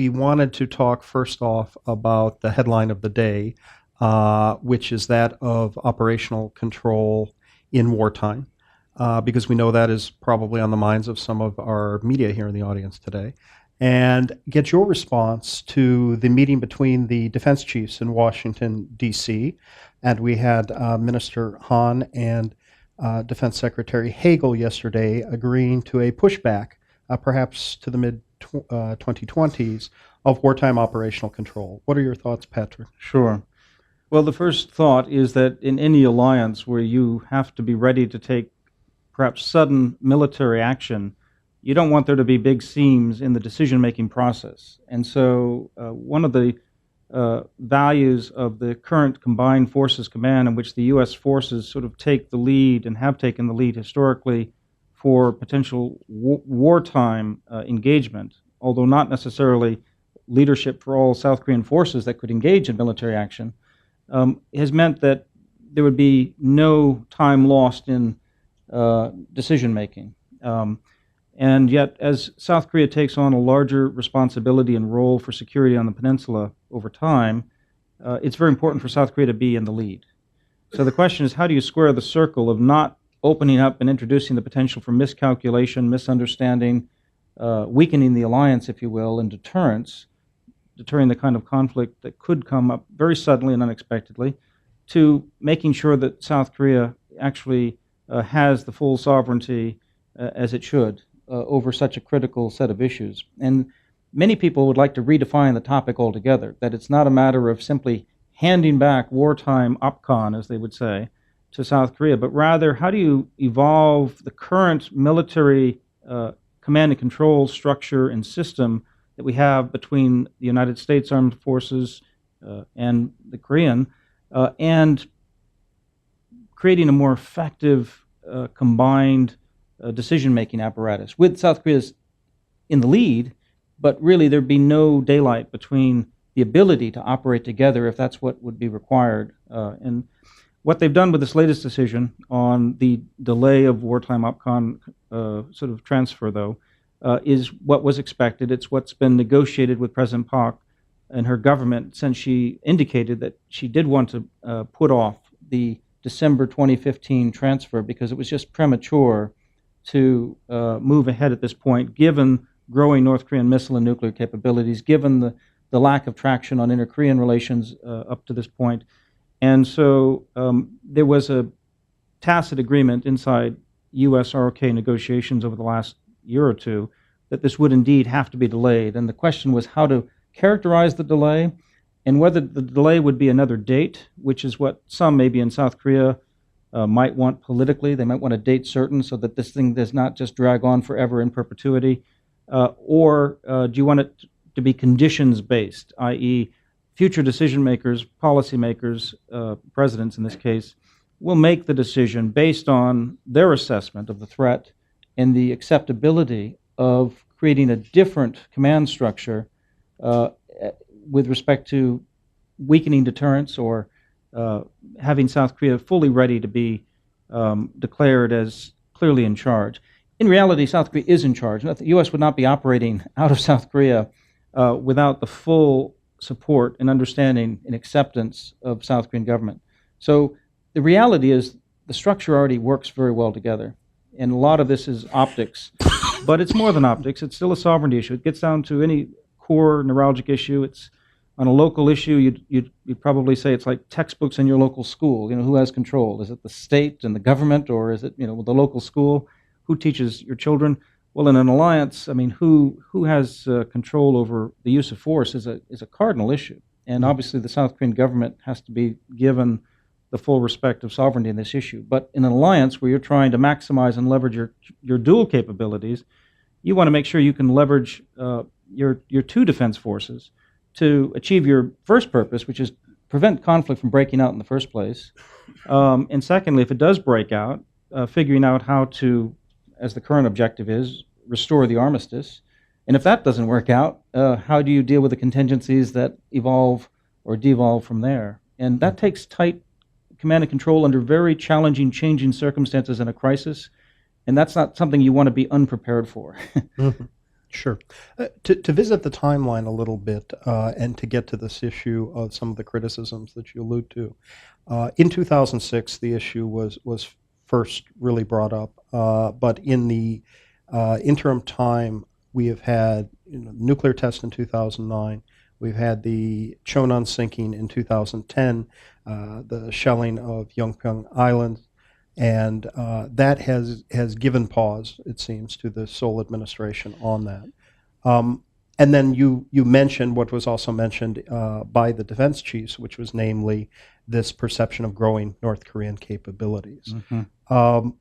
we wanted to talk first off about the headline of the day, which is that of operational control in wartime, because we know that is probably on the minds of some of our media here in the audience today, and get your response to the meeting between the defense chiefs in Washington, D.C., and we had Minister Hahn and Defense Secretary Hagel yesterday agreeing to a pushback, perhaps to the mid-2020s, of wartime operational control. What are your thoughts, Patrick? Sure. Well, the first thought is that in any alliance where you have to be ready to take perhaps sudden military action, you don't want there to be big seams in the decision-making process. And so one of the values of the current Combined Forces Command, in which the U.S. forces sort of take the lead and have taken the lead historically for potential wartime engagement, although not necessarily leadership for all South Korean forces that could engage in military action, has meant that there would be no time lost in decision-making. And yet, as South Korea takes on a larger responsibility and role for security on the peninsula over time, it's very important for South Korea to be in the lead. So the question is, how do you square the circle of not opening up and introducing the potential for miscalculation, misunderstanding, weakening the alliance, if you will, and deterrence, deterring the kind of conflict that could come up very suddenly and unexpectedly, to making sure that South Korea actually has the full sovereignty as it should over such a critical set of issues. And many people would like to redefine the topic altogether, that it's not a matter of simply handing back wartime Opcon, as they would say, to South Korea, but rather how do you evolve the current military command and control structure and system that we have between the United States Armed Forces and the Korean, and creating a more effective combined decision-making apparatus with South Korea's in the lead, but really there'd be no daylight between the ability to operate together if that's what would be required. And what they've done with this latest decision on the delay of wartime Opcon sort of transfer, though, is what was expected. It's what's been negotiated with President Park and her government since she indicated that she did want to put off the December 2015 transfer because it was just premature to move ahead at this point, given growing North Korean missile and nuclear capabilities, given the lack of traction on inter-Korean relations up to this point. And so there was a tacit agreement inside U.S. ROK negotiations over the last year or two that this would indeed have to be delayed. And the question was how to characterize the delay and whether the delay would be another date, which is what some maybe in South Korea might want politically. They might want a date certain so that this thing does not just drag on forever in perpetuity. Or do you want it to be conditions-based, i.e., future decision makers, policy makers, presidents in this case, will make the decision based on their assessment of the threat and the acceptability of creating a different command structure with respect to weakening deterrence or having South Korea fully ready to be declared as clearly in charge. In reality, South Korea is in charge. The U.S. would not be operating out of South Korea without the full support and understanding and acceptance of South Korean government. So the reality is the structure already works very well together. And a lot of this is optics. But it's more than optics. It's still a sovereignty issue. It gets down to any core neuralgic issue. It's on a local issue, you'd probably say it's like textbooks in your local school. You know, who has control? Is it the state and the government, or is it, you know, the local school? Who teaches your children? Well, in an alliance, I mean, who has control over the use of force is a cardinal issue. And obviously the South Korean government has to be given the full respect of sovereignty in this issue. But in an alliance where you're trying to maximize and leverage your dual capabilities, you want to make sure you can leverage your two defense forces to achieve your first purpose, which is prevent conflict from breaking out in the first place. And secondly, if it does break out, figuring out how to, as the current objective is, restore the armistice. And if that doesn't work out, how do you deal with the contingencies that evolve or devolve from there? And that takes tight command and control under very challenging, changing circumstances in a crisis. And that's not something you want to be unprepared for. Mm-hmm. Sure. To visit the timeline a little bit and to get to this issue of some of the criticisms that you allude to, in 2006, the issue was first really brought up, but in the interim time, we have had nuclear test in 2009. We've had the Chonan sinking in 2010, the shelling of Yongpyong Island, and that has given pause, it seems, to the Seoul administration on that. And then you mentioned what was also mentioned by the defense chiefs, which was namely this perception of growing North Korean capabilities. Um,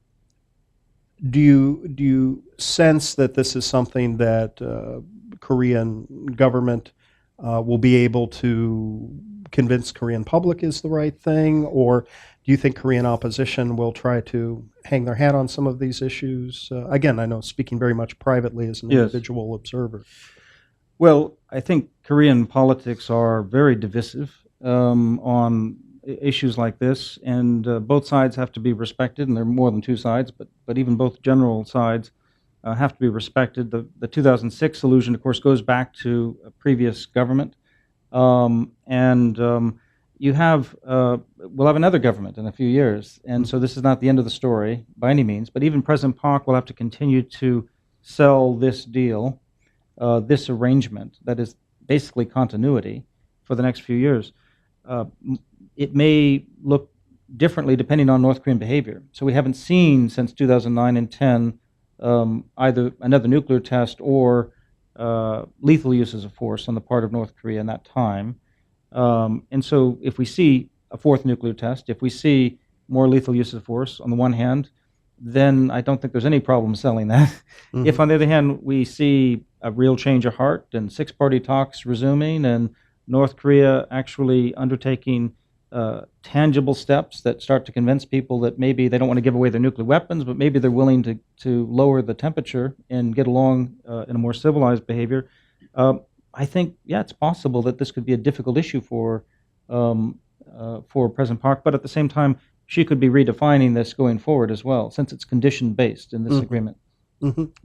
do you sense that this is something that Korean government will be able to convince Korean public is the right thing, or do you think Korean opposition will try to hang their hat on some of these issues? Again, I know speaking very much privately as an Yes. individual observer. Well, I think Korean politics are very divisive on issues like this, and both sides have to be respected, and there are more than two sides, but even both general sides have to be respected. The 2006 solution, of course, goes back to a previous government, and we'll have another government in a few years, and so this is not the end of the story by any means, but even President Park will have to continue to sell this deal, this arrangement that is basically continuity for the next few years. It may look differently depending on North Korean behavior. So we haven't seen since 2009 and 10 either another nuclear test or lethal uses of force on the part of North Korea in that time. And so if we see a fourth nuclear test, if we see more lethal uses of force on the one hand, then I don't think there's any problem selling that. Mhm. If, on the other hand, we see a real change of heart and six-party talks resuming and North Korea actually undertaking tangible steps that start to convince people that maybe they don't want to give away their nuclear weapons, but maybe they're willing to lower the temperature and get along in a more civilized behavior, I think, yeah, it's possible that this could be a difficult issue for President Park, but at the same time, she could be redefining this going forward as well, since it's condition-based in this agreement.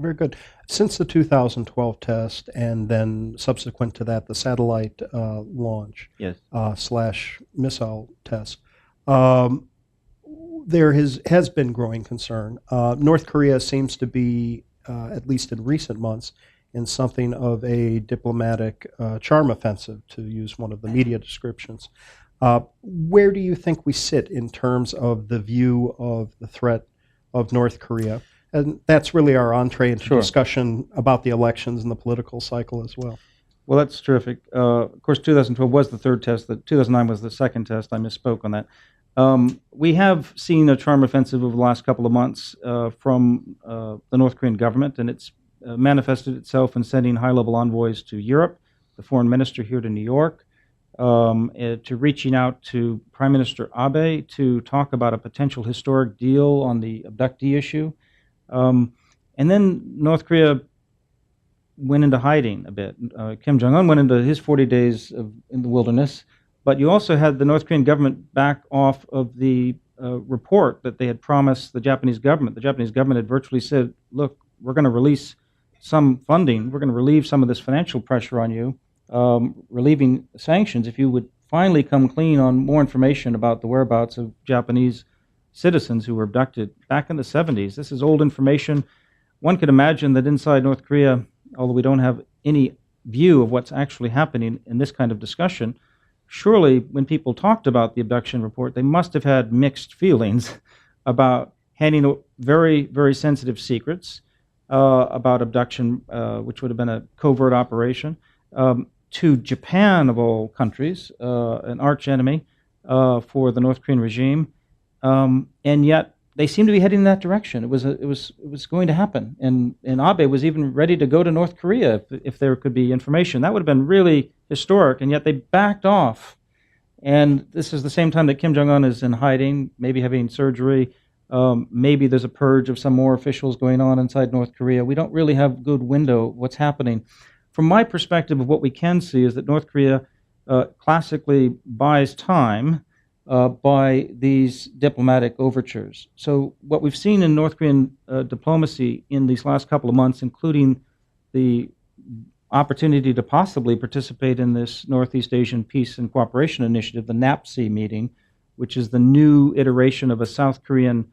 Very good. Since the 2012 test and then subsequent to that, the satellite launch Yes. slash missile test, there has been growing concern. North Korea seems to be, at least in recent months, in something of a diplomatic charm offensive, to use one of the media descriptions. Where do you think we sit in terms of the view of the threat of North Korea? And that's really our entree into Sure. discussion about the elections and the political cycle as well. Well, that's terrific. Of course, 2012 was the third test. 2009 was the second test. I misspoke on that. We have seen a charm offensive over the last couple of months from the North Korean government, and it's manifested itself in sending high-level envoys to Europe, the foreign minister here to New York, to reaching out to Prime Minister Abe to talk about a potential historic deal on the abductee issue. And then North Korea went into hiding a bit. Kim Jong-un went into his 40 days in the wilderness, but you also had the North Korean government back off of the report that they had promised the Japanese government. The Japanese government had virtually said, look, we're going to release some funding, we're going to relieve some of this financial pressure on you, relieving sanctions if you would finally come clean on more information about the whereabouts of Japanese citizens who were abducted back in the 70s. This is old information. One could imagine that inside North Korea, although we don't have any view of what's actually happening in this kind of discussion, surely when people talked about the abduction report, they must have had mixed feelings about handing very, very sensitive secrets about abduction, which would have been a covert operation, to Japan, of all countries, an arch enemy for the North Korean regime. And yet they seem to be heading in that direction. It was going to happen, and Abe was even ready to go to North Korea if there could be information. That would have been really historic, and yet they backed off. And this is the same time that Kim Jong-un is in hiding, maybe having surgery. Maybe there's a purge of some more officials going on inside North Korea. We don't really have a good window of what's happening. From my perspective, of what we can see is that North Korea classically buys time by these diplomatic overtures. So what we've seen in North Korean diplomacy in these last couple of months, including the opportunity to possibly participate in this Northeast Asian Peace and Cooperation Initiative, the NAPC meeting, which is the new iteration of a South Korean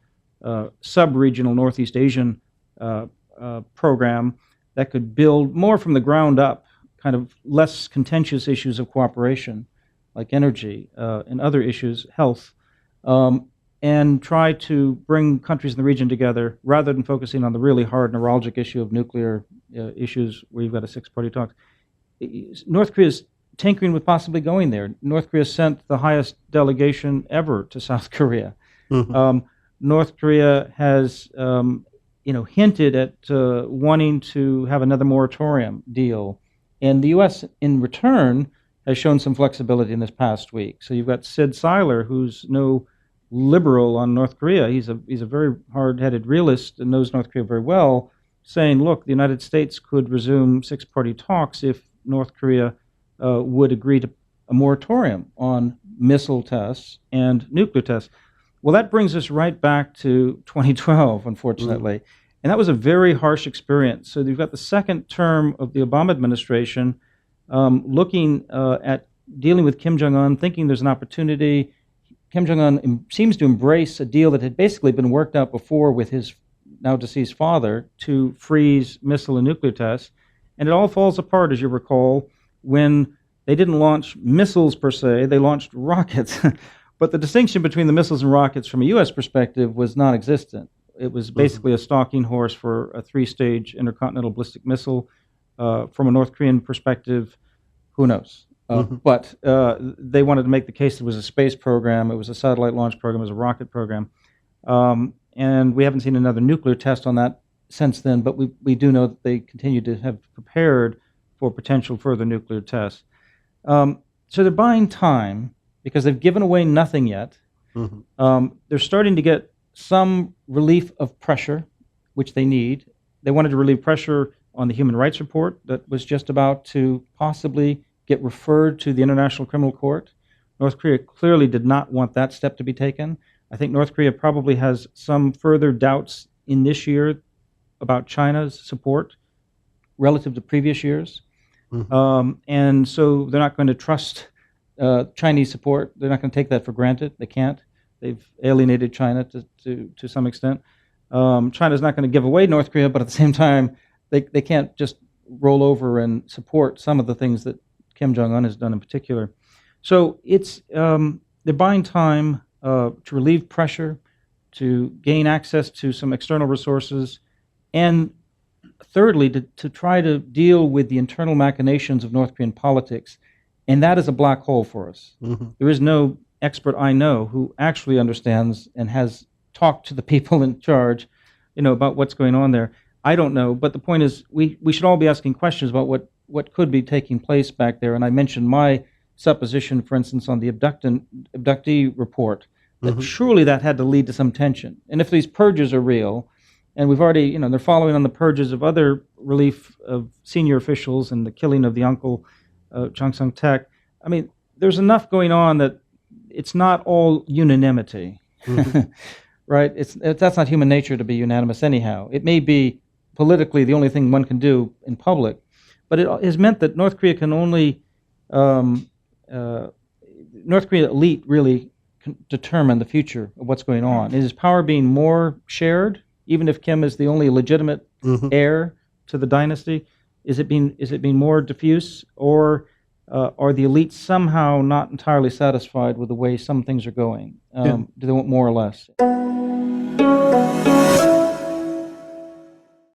sub-regional Northeast Asian program that could build more from the ground up, kind of less contentious issues of cooperation, like energy and other issues, health, and try to bring countries in the region together rather than focusing on the really hard neuralgic issue of nuclear issues where you've got a six-party talk. North Korea is tinkering with possibly going there. North Korea sent the highest delegation ever to South Korea. Mm-hmm. North Korea has hinted at wanting to have another moratorium deal. And the U.S., in return, has shown some flexibility in this past week. So you've got Sid Seiler, who's no liberal on North Korea. He's a very hard-headed realist and knows North Korea very well, saying, look, the United States could resume six-party talks if North Korea would agree to a moratorium on missile tests and nuclear tests. Well, that brings us right back to 2012, unfortunately. And that was a very harsh experience. So you've got the second term of the Obama administration looking at dealing with Kim Jong-un, thinking there's an opportunity. Kim Jong-un seems to embrace a deal that had basically been worked out before with his now deceased father to freeze missile and nuclear tests. And it all falls apart, as you recall, when they didn't launch missiles per se, they launched rockets. But the distinction between the missiles and rockets from a U.S. perspective was non-existent. It was basically a stalking horse for a three-stage intercontinental ballistic missile. From a North Korean perspective, who knows? But they wanted to make the case it was a space program, it was a satellite launch program, it was a rocket program. And we haven't seen another nuclear test on that since then, but we do know that they continue to have prepared for potential further nuclear tests. So they're buying time because they've given away nothing yet. They're starting to get some relief of pressure, which they need. They wanted to relieve pressure on the human rights report that was just about to possibly get referred to the International Criminal Court. North Korea clearly did not want that step to be taken. I think North Korea probably has some further doubts in this year about China's support relative to previous years. And so they're not going to trust Chinese support. They're not going to take that for granted. They can't. They've alienated China to some extent. China's not going to give away North Korea, but at the same time, they can't just roll over and support some of the things that Kim Jong-un has done in particular. So it's they're buying time to relieve pressure, to gain access to some external resources, and thirdly, to try to deal with the internal machinations of North Korean politics. And that is a black hole for us. There is no expert I know who actually understands and has talked to the people in charge, about what's going on there. I don't know, but the point is we should all be asking questions about what could be taking place back there. And I mentioned my supposition, for instance, on the abductee report, that surely that had to lead to some tension. And if these purges are real, and we've already, they're following on the purges of other relief of senior officials and the killing of the uncle, Chung Sung-taek, I mean, there's enough going on that it's not all unanimity, right? That's not human nature to be unanimous anyhow. It may be politically the only thing one can do in public, but it has meant that North Korea can only, North Korea elite really can determine the future of what's going on. Is power being more shared, even if Kim is the only legitimate heir to the dynasty? Is it being more diffuse, or are the elites somehow not entirely satisfied with the way some things are going? Do they want more or less?